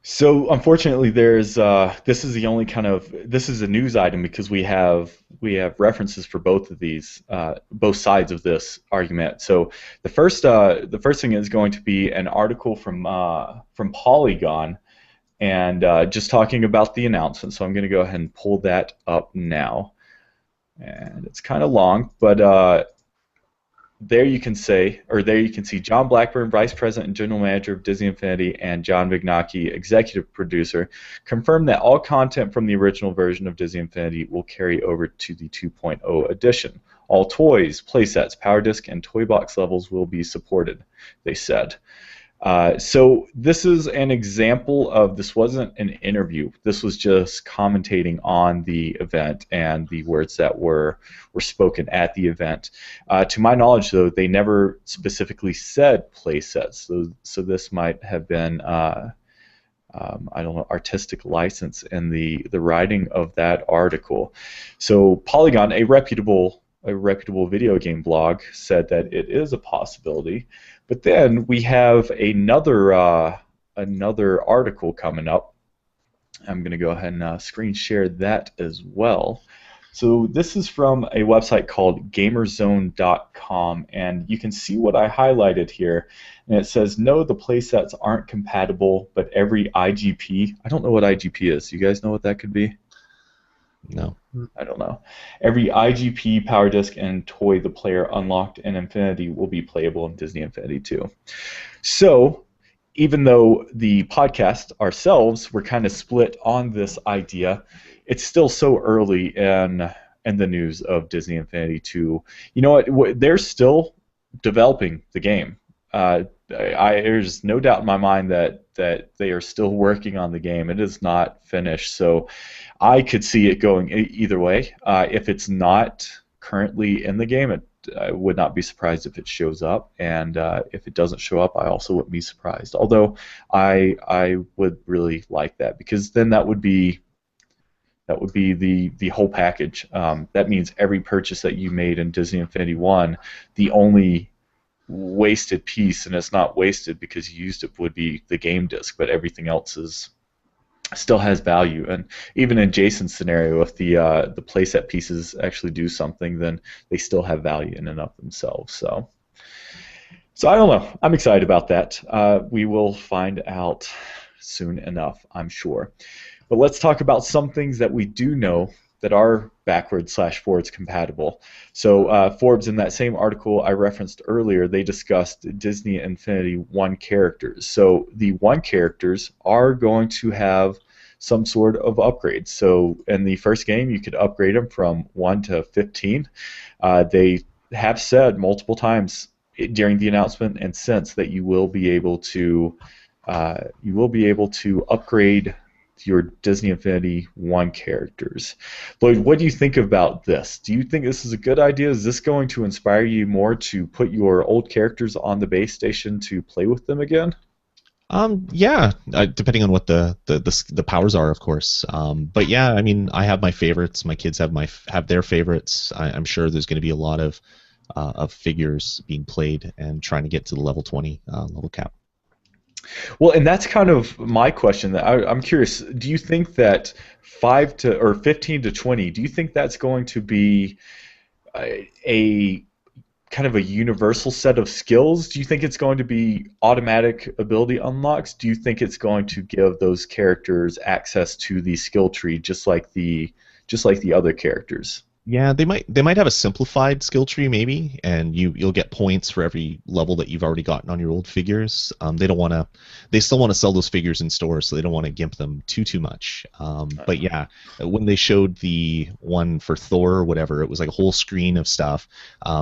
So unfortunately, this is the only this is a news item, because we have references for both of these, both sides of this argument. So the first thing is going to be an article from Polygon, and just talking about the announcement. So I'm going to go ahead and pull that up now, and it's kind of long, but there you can see John Blackburn, Vice President and General Manager of Disney Infinity, and John Vignacchi, Executive Producer, confirmed that all content from the original version of Disney Infinity will carry over to the 2.0 edition. All toys, playsets, Power Disc, and Toy Box levels will be supported, they said. So this is an example of, this wasn't an interview. This was just commentating on the event and the words that were spoken at the event. To my knowledge, though, they never specifically said playsets. So this might have been, I don't know, artistic license in the writing of that article. So Polygon, a reputable video game blog, said that it is a possibility. But then we have another article coming up. I'm going to go ahead and screen share that as well. So this is from a website called Gamerzone.com, and you can see what I highlighted here. And it says, no, the playsets aren't compatible, but every IGP, I don't know what IGP is. You guys know what that could be? No. I don't know. Every IGP, Power Disc, and toy the player unlocked in Infinity will be playable in Disney Infinity 2. So, even though the podcast ourselves were kind of split on this idea, it's still so early in the news of Disney Infinity 2. You know what? They're still developing the game. There's no doubt in my mind that they are still working on the game. It is not finished, so I could see it going either way. If it's not currently in the game, I would not be surprised if it shows up, and if it doesn't show up, I also wouldn't be surprised. Although I would really like that, because then that would be the whole package. That means every purchase that you made in Disney Infinity 1, the only wasted piece, and it's not wasted because you used it, would be the game disc, but everything else still has value. And even in Jason's scenario, if the playset pieces actually do something, then they still have value in and of themselves. So I don't know. I'm excited about that. We will find out soon enough, I'm sure. But let's talk about some things that we do know that are backwards/forwards compatible. So Forbes, in that same article I referenced earlier, they discussed Disney Infinity 1 characters. So the 1 characters are going to have some sort of upgrade. So in the first game, you could upgrade them from 1 to 15. They have said multiple times during the announcement and since that you will be able to upgrade your Disney Infinity 1 characters. Lloyd, what do you think about this? Do you think this is a good idea? Is this going to inspire you more to put your old characters on the base station to play with them again? Yeah, depending on what the powers are, of course. But yeah, I mean, I have my favorites. My kids have their favorites. I'm sure there's going to be a lot of figures being played and trying to get to the level 20 level cap. Well, and that's kind of my question. That I'm curious. Do you think that 15 to 20? Do you think that's going to be a kind of a universal set of skills? Do you think it's going to be automatic ability unlocks? Do you think it's going to give those characters access to the skill tree just like the other characters? Yeah, they might have a simplified skill tree maybe, and you'll get points for every level that you've already gotten on your old figures. They still want to sell those figures in stores, so they don't want to gimp them too much. But yeah, when they showed the one for Thor or whatever, it was like a whole screen of stuff.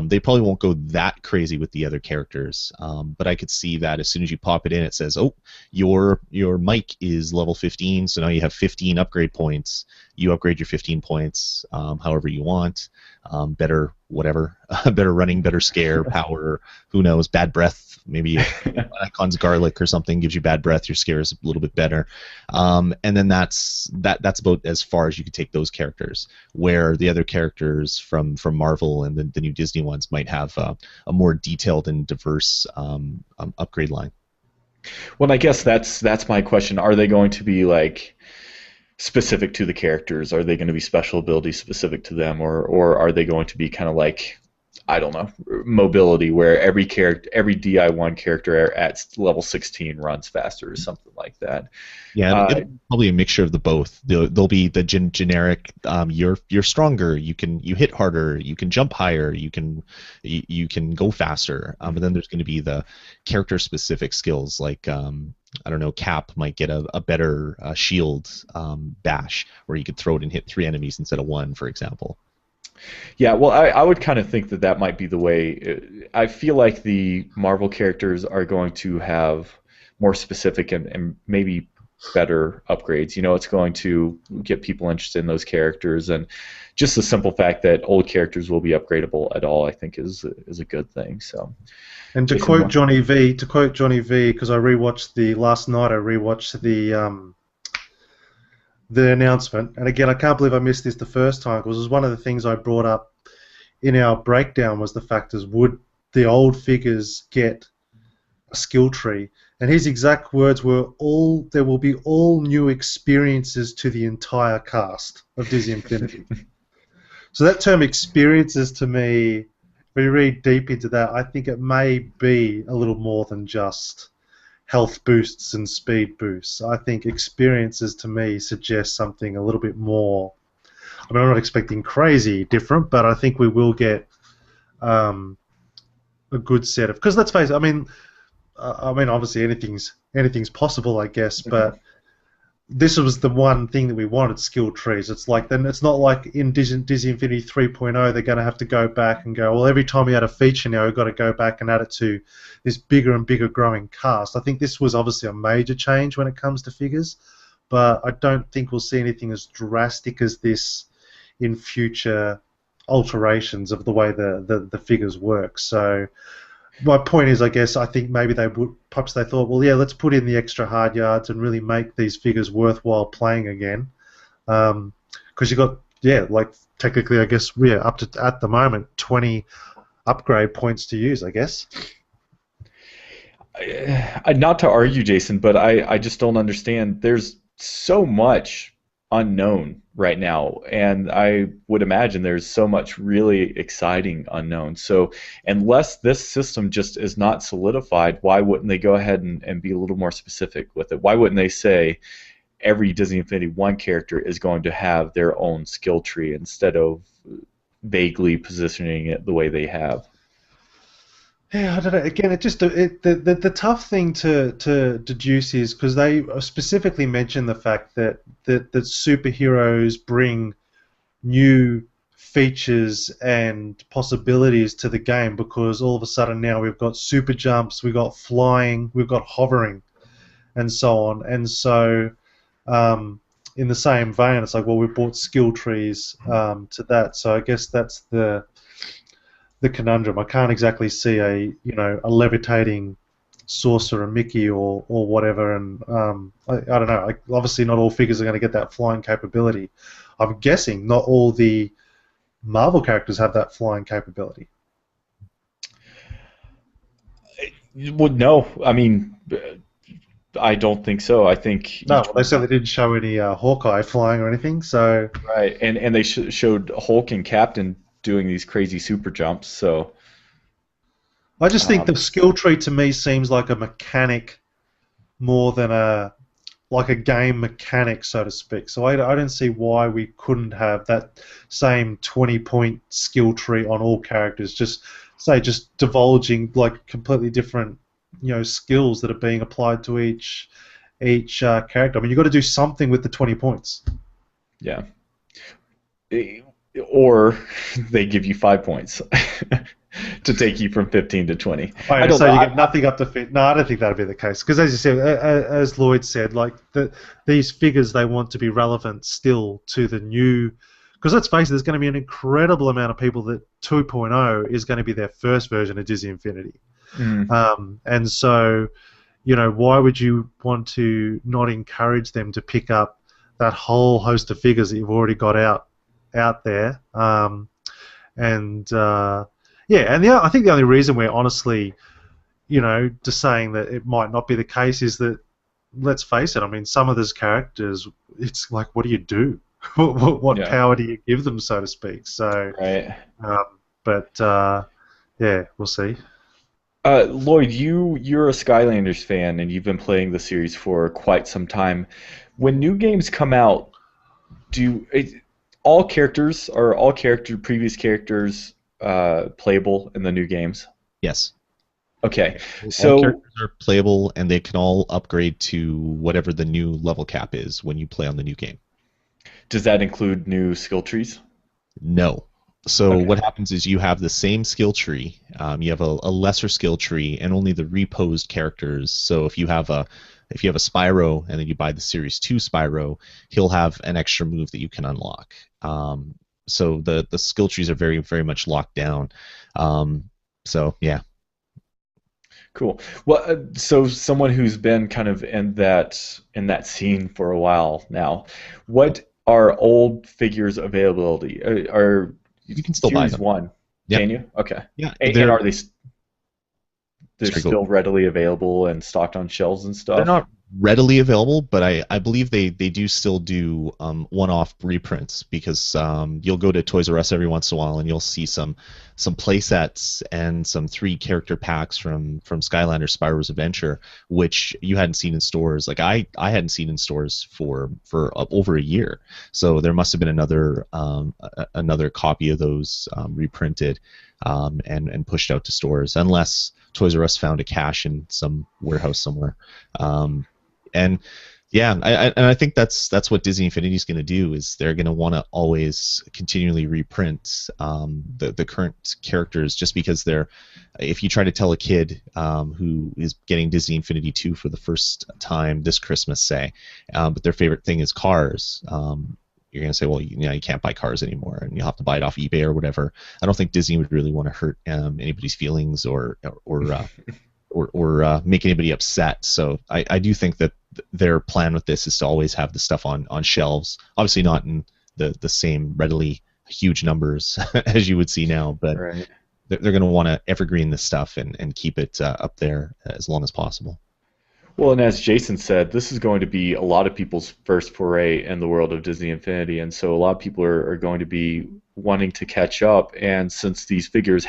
They probably won't go that crazy with the other characters, but I could see that as soon as you pop it in, it says, "Oh, your Mike is level 15, so now you have 15 upgrade points. You upgrade your 15 points however you want. Better whatever, better running, better scare, power, who knows, bad breath, maybe Icon's garlic or something gives you bad breath, your scare is a little bit better. And then that's about as far as you could take those characters, where the other characters from Marvel and the new Disney ones might have a more detailed and diverse upgrade line. Well, I guess that's my question. Are they going to be like specific to the characters? Are they going to be special abilities specific to them, or are they going to be kind of like, I don't know, mobility, where every DI1 character at level 16 runs faster or something like that? Yeah, it'll probably a mixture of the both. There'll be the generic, you're stronger, you hit harder, you can jump higher, you can go faster. But then there's going to be the character specific skills, like I don't know, Cap might get a better shield bash, where you could throw it and hit 3 enemies instead of 1, for example. Yeah, well, I would kind of think that might be the way. I feel like the Marvel characters are going to have more specific and maybe better upgrades. You know, it's going to get people interested in those characters, and just the simple fact that old characters will be upgradable at all, I think, is a good thing. So. And to quote Johnny V, because last night I rewatched the announcement, and again, I can't believe I missed this the first time, because it was one of the things I brought up in our breakdown, was the fact is, would the old figures get a skill tree? And his exact words were, there will be all new experiences to the entire cast of Disney Infinity. So that term experiences, to me, if we read deep into that, I think it may be a little more than just health boosts and speed boosts. I think experiences, to me, suggest something a little bit more. I mean, I'm not expecting crazy different, but I think we will get a good set of. Because let's face it, I mean, obviously anything's possible, I guess, but this was the one thing that we wanted: skill trees. It's like, then it's not like in Disney Infinity 3.0 they're going to have to go back and go, well, every time we add a feature now we've got to go back and add it to this bigger and bigger growing cast. I think this was obviously a major change when it comes to figures, but I don't think we'll see anything as drastic as this in future alterations of the way the figures work. So my point is, I guess, I think maybe perhaps they thought, well, yeah, let's put in the extra hard yards and really make these figures worthwhile playing again. Because you got, like technically, I guess, up to, at the moment, 20 upgrade points to use, I guess. Not to argue, Jason, but I just don't understand. There's so much unknown right now, and I would imagine there's so much really exciting unknown. So unless this system just is not solidified, why wouldn't they go ahead and be a little more specific with it? Why wouldn't they say every Disney Infinity 1 character is going to have their own skill tree instead of vaguely positioning it the way they have? Yeah, I don't know. Again, the tough thing to deduce is, because they specifically mention the fact that superheroes bring new features and possibilities to the game, because all of a sudden now we've got super jumps, we've got flying, we've got hovering, and so on. And so in the same vein, it's like, well, we brought skill trees to that. So I guess that's the conundrum. I can't exactly see a levitating Sorcerer Mickey or whatever, and I don't know. Obviously, not all figures are going to get that flying capability. I'm guessing not all the Marvel characters have that flying capability. Well, no. I mean, I don't think so. I think no. Well, they certainly didn't show any Hawkeye flying or anything. So right, and they showed Hulk and Captain doing these crazy super jumps. So I just think the skill tree to me seems like a mechanic more than a game mechanic, so to speak. So I don't see why we couldn't have that same 20-point skill tree on all characters. Just divulging like completely different skills that are being applied to each character. I mean, you've got to do something with the 20 points. Yeah. Or they give you 5 points to take you from 15 to 20. I don't know. You get nothing up to fit. No, I don't think that'd be the case. Because as you said, as Lloyd said, like these figures, they want to be relevant still to the new. Because let's face it, there's going to be an incredible amount of people that 2.0 is going to be their first version of Disney Infinity. And so, why would you want to not encourage them to pick up that whole host of figures that you've already got out there? I think the only reason we're honestly, just saying that it might not be the case is that, let's face it, I mean, some of those characters, it's like, what do you do? What power do you give them, so to speak? So, right. We'll see. Lloyd, you're a Skylanders fan, and you've been playing the series for quite some time. When new games come out, all previous characters playable in the new games? Yes. Okay. So all characters are playable, and they can all upgrade to whatever the new level cap is when you play on the new game. Does that include new skill trees? No. So what happens is you have the same skill tree. You have a lesser skill tree, and only the reposed characters. So if you have a Spyro, and then you buy the Series 2 Spyro, he'll have an extra move that you can unlock. So the skill trees are very, very much locked down. So yeah. Cool. Well, so someone who's been kind of in that scene for a while now, what are old figures availability? You can still buy them. 1. Yep. Can you? Okay. Yeah. And are they're still readily available and stocked on shelves and stuff? They're not readily available, but I believe they do still do one-off reprints, because you'll go to Toys R Us every once in a while and you'll see some play sets and some 3 character packs from Skylanders Spyro's Adventure, which you hadn't seen in stores. Like I hadn't seen in stores for over a year. So there must have been another copy of those reprinted and pushed out to stores, unless Toys R Us found a cache in some warehouse somewhere. And yeah, I think that's what Disney Infinity is going to do. Is they're going to want to always continually reprint the current characters, just because if you try to tell a kid who is getting Disney Infinity 2 for the first time this Christmas, say, but their favorite thing is cars, you're going to say, well, you can't buy cars anymore, and you'll have to buy it off eBay or whatever. I don't think Disney would really want to hurt anybody's feelings or make anybody upset. So I do think that their plan with this is to always have the stuff on shelves. Obviously not in the same readily huge numbers as you would see now, but right. They're going to want to evergreen this stuff and keep it up there as long as possible. Well, and as Jason said, this is going to be a lot of people's first foray in the world of Disney Infinity, and so a lot of people are going to be wanting to catch up. And since these figures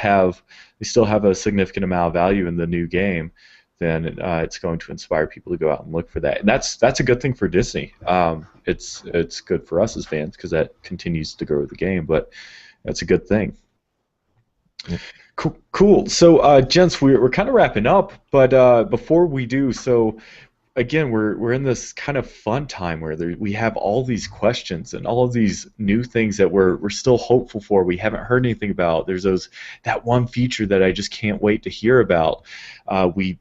still have a significant amount of value in the new game, then it's going to inspire people to go out and look for that. And that's a good thing for Disney. It's good for us as fans, because that continues to grow the game, but that's a good thing. Yeah. Cool. So, gents, we're kind of wrapping up, but before we do, so again, we're in this kind of fun time where we have all these questions and all of these new things that we're still hopeful for. We haven't heard anything about. There's that one feature that I just can't wait to hear about. We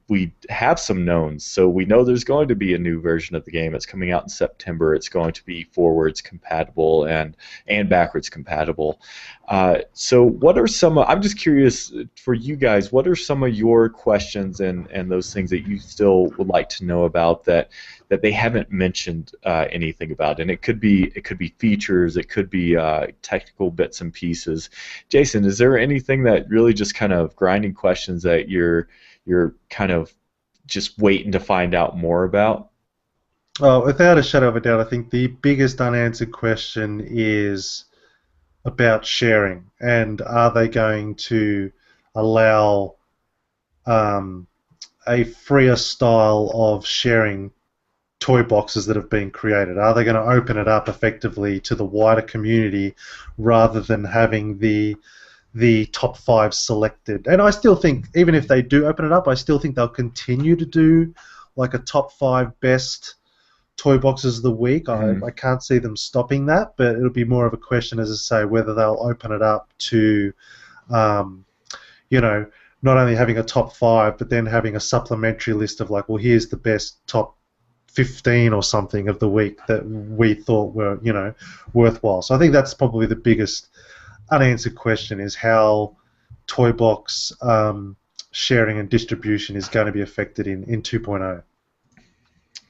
have some knowns, so we know there's going to be a new version of the game. It's coming out in September. It's going to be forwards compatible and backwards compatible. So what are some? I'm just curious for you guys. What are some of your questions and those things that you still would like to know about that they haven't mentioned anything about? And it could be features. It could be technical bits and pieces. Jason, is there anything that really just kind of grinding questions that you're kind of just waiting to find out more about? Oh, without a shadow of a doubt, I think the biggest unanswered question is about sharing, and are they going to allow a freer style of sharing toy boxes that have been created? Are they going to open it up effectively to the wider community rather than having the top 5 selected? And I still think, even if they do open it up, I still think they'll continue to do like a top 5 best toy boxes of the week. I can't see them stopping that, but it'll be more of a question, as I say, whether they'll open it up to, not only having a top 5, but then having a supplementary list of like, well, here's the best top 15 or something of the week that we thought were, worthwhile. So I think that's probably the biggest unanswered question, is how toy box sharing and distribution is going to be affected in 2.0.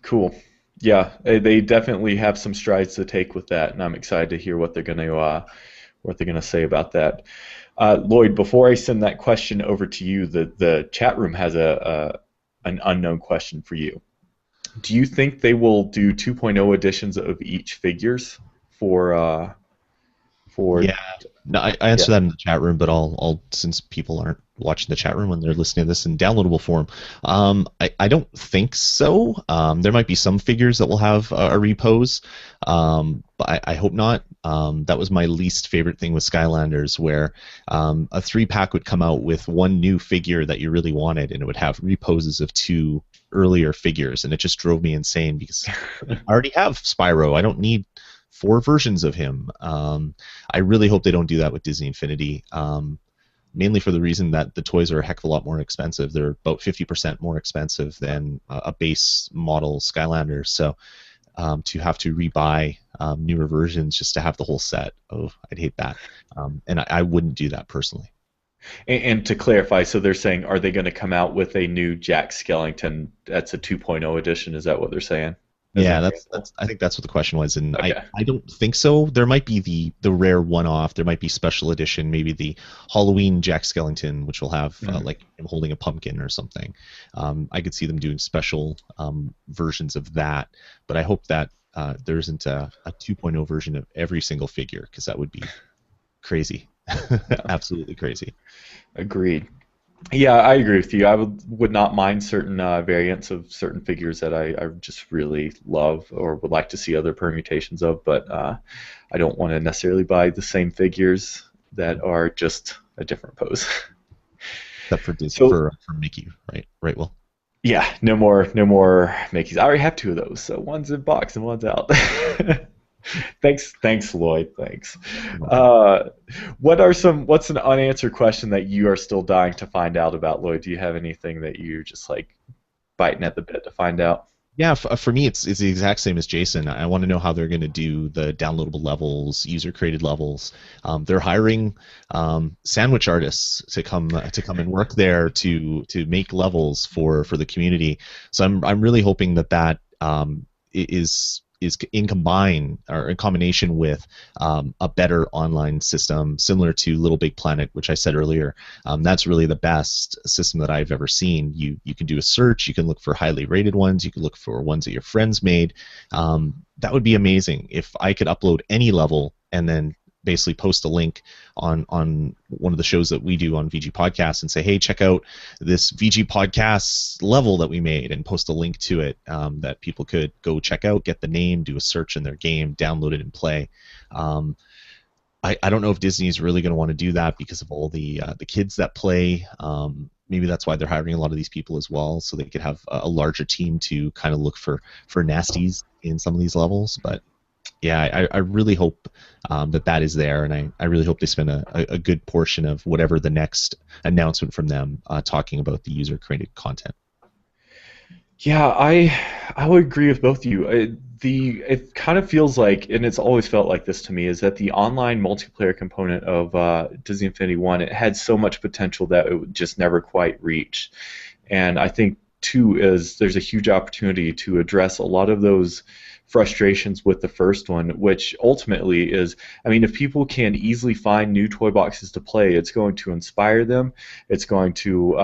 Cool. Yeah, they definitely have some strides to take with that, and I'm excited to hear what they're going to say about that. Lloyd, before I send that question over to you, the chat room has an unknown question for you. Do you think they will do 2.0 editions of each figures for? Yeah, no, I answered that in the chat room, but I'll since people aren't watching the chat room when they're listening to this in downloadable form, I don't think so. There might be some figures that will have a repose, but I hope not. That was my least favorite thing with Skylanders, where a 3-pack would come out with one new figure that you really wanted, and it would have reposes of 2 earlier figures, and it just drove me insane because I already have Spyro. I don't need 4 versions of him. I really hope they don't do that with Disney Infinity, mainly for the reason that the toys are a heck of a lot more expensive. They're about 50% more expensive than a base model Skylander, so to have to rebuy newer versions just to have the whole set, I'd hate that. And I wouldn't do that personally. And to clarify, so they're saying, are they going to come out with a new Jack Skellington that's a 2.0 edition? Is that what they're saying? Yeah, that's. I think that's what the question was, and okay. I don't think so. There might be the rare one-off. There might be special edition, maybe the Halloween Jack Skellington, which will have like him holding a pumpkin or something. I could see them doing special versions of that, but I hope that there isn't a 2.0 version of every single figure, because that would be crazy, absolutely crazy. Agreed. Yeah, I agree with you. I would not mind certain variants of certain figures that I just really love or would like to see other permutations of, but I don't want to necessarily buy the same figures that are just a different pose. Except for Disney, for Mickey, right, Will? Yeah, no more Mickeys. I already have 2 of those, so one's in box and one's out. Thanks, Lloyd. Thanks. What's an unanswered question that you are still dying to find out about, Lloyd? Do you have anything that you're just like biting at the bit to find out? Yeah, for me, it's the exact same as Jason. I want to know how they're going to do the downloadable levels, user-created levels. They're hiring sandwich artists to come and work there to make levels for the community. So I'm really hoping that is in combination with a better online system similar to Little Big Planet, which I said earlier. That's really the best system that I've ever seen. You can do a search, you can look for highly rated ones, you can look for ones that your friends made. That would be amazing if I could upload any level and then basically post a link on one of the shows that we do on VG Podcasts and say, hey, check out this VG Podcasts level that we made, and post a link to it that people could go check out, get the name, do a search in their game, download it and play. I don't know if Disney is really going to want to do that because of all the kids that play. maybe that's why they're hiring a lot of these people as well, so they could have a larger team to kind of look for nasties in some of these levels. But yeah, I really hope that is there, and I really hope they spend a good portion of whatever the next announcement from them talking about the user-created content. Yeah, I would agree with both of you. It kind of feels like, and it's always felt like this to me, is that the online multiplayer component of Disney Infinity 1, it had so much potential that it would just never quite reach. And I think, two, is there's a huge opportunity to address a lot of those frustrations with the first one, which ultimately is, I mean, if people can easily find new toy boxes to play, it's going to inspire them. It's going to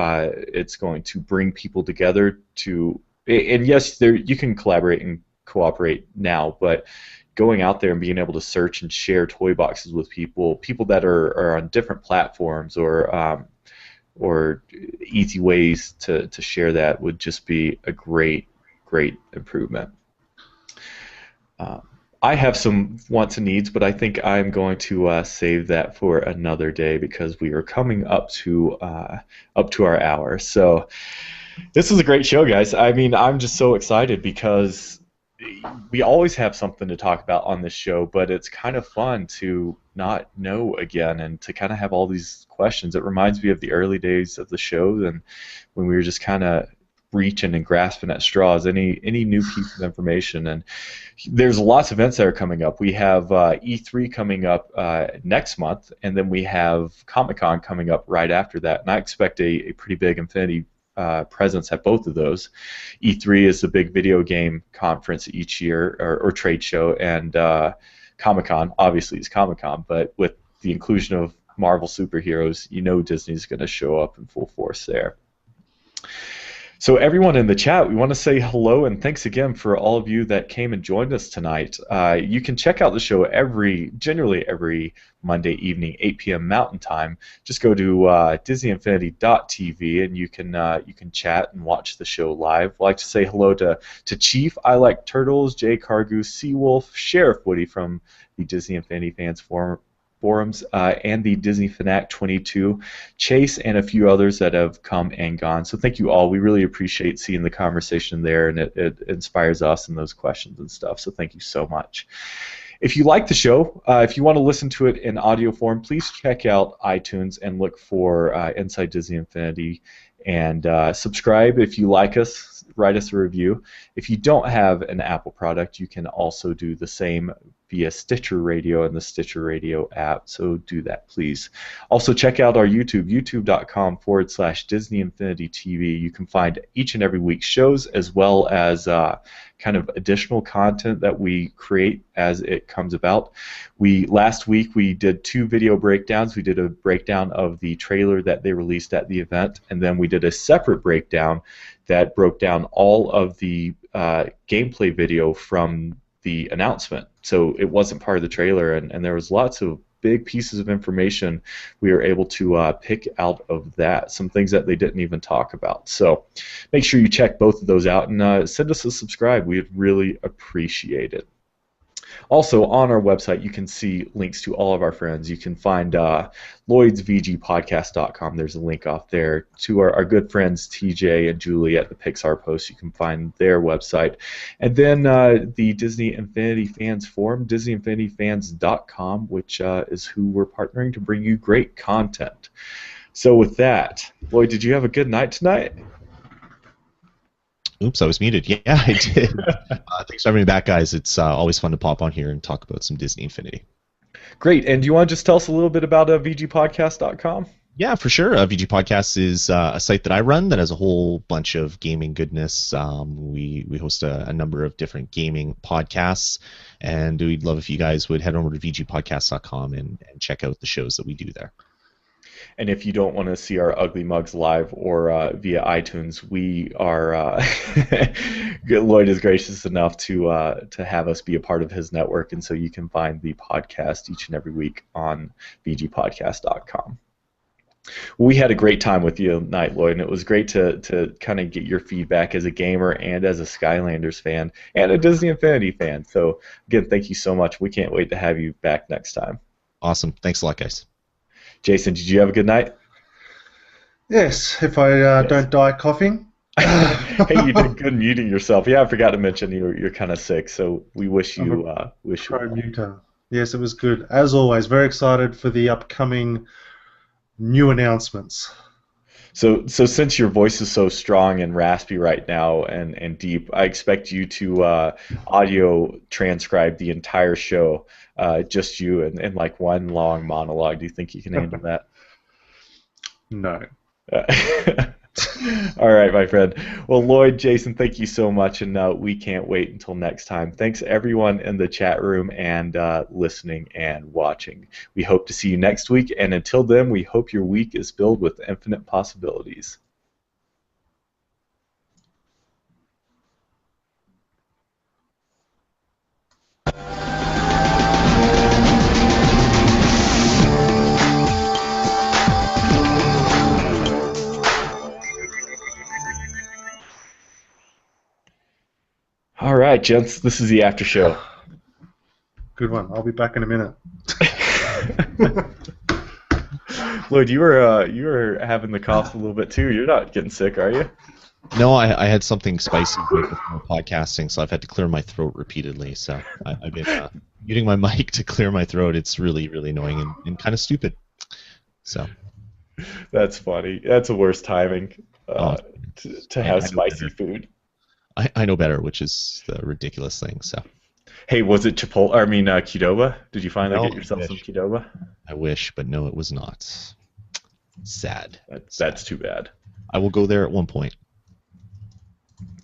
bring people together to, and yes, you can collaborate and cooperate now, but going out there and being able to search and share toy boxes with people that are on different platforms or easy ways to share that would just be a great improvement. I have some wants and needs, but I think I'm going to save that for another day because we are coming up to our hour. So this is a great show, guys. I mean, I'm just so excited because we always have something to talk about on this show, but it's kind of fun to not know again and to kind of have all these questions. It reminds me of the early days of the show and when we were just kind of reaching and grasping at straws, any new piece of information. And there's lots of events that are coming up. We have E3 coming up next month, and then we have Comic-Con coming up right after that. And I expect a pretty big Infinity presence at both of those. E3 is the big video game conference each year, or trade show, and Comic-Con obviously is Comic-Con, but with the inclusion of Marvel superheroes, you know Disney's going to show up in full force there. So everyone in the chat, we want to say hello and thanks again for all of you that came and joined us tonight. You can check out the show generally every Monday evening, 8 p.m. Mountain Time. Just go to DisneyInfinity.tv and you can chat and watch the show live. I'd like to say hello to Chief, I Like Turtles, Jay Cargu, Seawolf, Sheriff Woody from the Disney Infinity Fans Forums, and the Disney Fanatic 22, Chase, and a few others that have come and gone. So thank you all. We really appreciate seeing the conversation there, and it inspires us and those questions and stuff. So thank you so much. If you like the show, if you want to listen to it in audio form, please check out iTunes and look for Inside Disney Infinity and subscribe if you like us. Write us a review. If you don't have an Apple product, you can also do the same via Stitcher Radio and the Stitcher Radio app, so do that, please. Also, check out our YouTube, youtube.com/Disney Infinity TV. You can find each and every week's shows as well as kind of additional content that we create as it comes about. Last week we did 2 video breakdowns. We did a breakdown of the trailer that they released at the event, and then we did a separate breakdown that broke down all of the gameplay video from the announcement. So it wasn't part of the trailer, and there was lots of big pieces of information we were able to pick out of that, some things that they didn't even talk about. So make sure you check both of those out and send us a subscribe. We'd really appreciate it. Also, on our website, you can see links to all of our friends. You can find LloydsVGPodcast.com. There's a link off there to our good friends TJ and Julie at the Pixar Post. You can find their website. And then the Disney Infinity Fans Forum, DisneyInfinityFans.com, which is who we're partnering to bring you great content. So with that, Lloyd, did you have a good night tonight? Oops, I was muted. Yeah, I did. Thanks for having me back, guys. It's always fun to pop on here and talk about some Disney Infinity. Great. And do you want to just tell us a little bit about VGPodcast.com? Yeah, for sure. VG Podcast is a site that I run that has a whole bunch of gaming goodness. We host a number of different gaming podcasts, and we'd love if you guys would head over to VGPodcast.com and check out the shows that we do there. And if you don't want to see our ugly mugs live or via iTunes, we are Lloyd is gracious enough to have us be a part of his network, and so you can find the podcast each and every week on VGPodcast.com. We had a great time with you tonight, Lloyd, and it was great to kind of get your feedback as a gamer and as a Skylanders fan and a Disney Infinity fan. So again, thank you so much. We can't wait to have you back next time. Awesome. Thanks a lot, guys. Jason, did you have a good night? Yes, if I Yes. don't die coughing. Hey, you did good muting yourself. Yeah, I forgot to mention you're kind of sick, so we wish you wish you Pro well. muter. Yes, it was good. As always, very excited for the upcoming new announcements. So since your voice is so strong and raspy right now and deep, I expect you to audio transcribe the entire show, just you in like one long monologue. Do you think you can handle that? No. All right, my friend. Well, Lloyd, Jason, thank you so much, and we can't wait until next time. Thanks, everyone in the chat room and listening and watching. We hope to see you next week, and until then, we hope your week is filled with infinite possibilities. All right, gents, this is the after show. Good one. I'll be back in a minute. Lloyd, you were having the cough a little bit too. You're not getting sick, are you? No, I had something spicy right before podcasting, so I've had to clear my throat repeatedly. So I've been muting my mic to clear my throat. It's really, really annoying and kind of stupid. So That's funny. That's the worst timing to have I know spicy better. food. I know better, which is the ridiculous thing. So Hey, was it Chipotle? I mean, Qdoba? Did you finally No, get yourself I some wish. Qdoba? I wish, but no, it was not. Sad. That's too bad. I will go there at one point.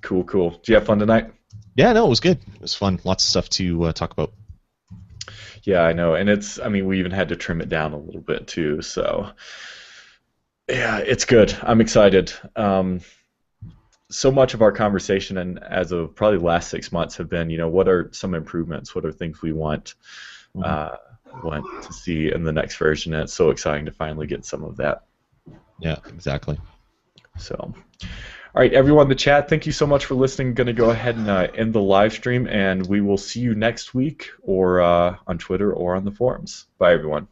Cool. Did you have fun tonight? Yeah, no, it was good. It was fun. Lots of stuff to talk about. Yeah, I know. And we even had to trim it down a little bit too. So, yeah, it's good. I'm excited. So much of our conversation, and as of probably the last 6 months, have been, what are some improvements? What are things we want to see in the next version? And it's so exciting to finally get some of that. Yeah, exactly. So, all right, everyone in the chat, thank you so much for listening. Going to go ahead and end the live stream, and we will see you next week or on Twitter or on the forums. Bye, everyone.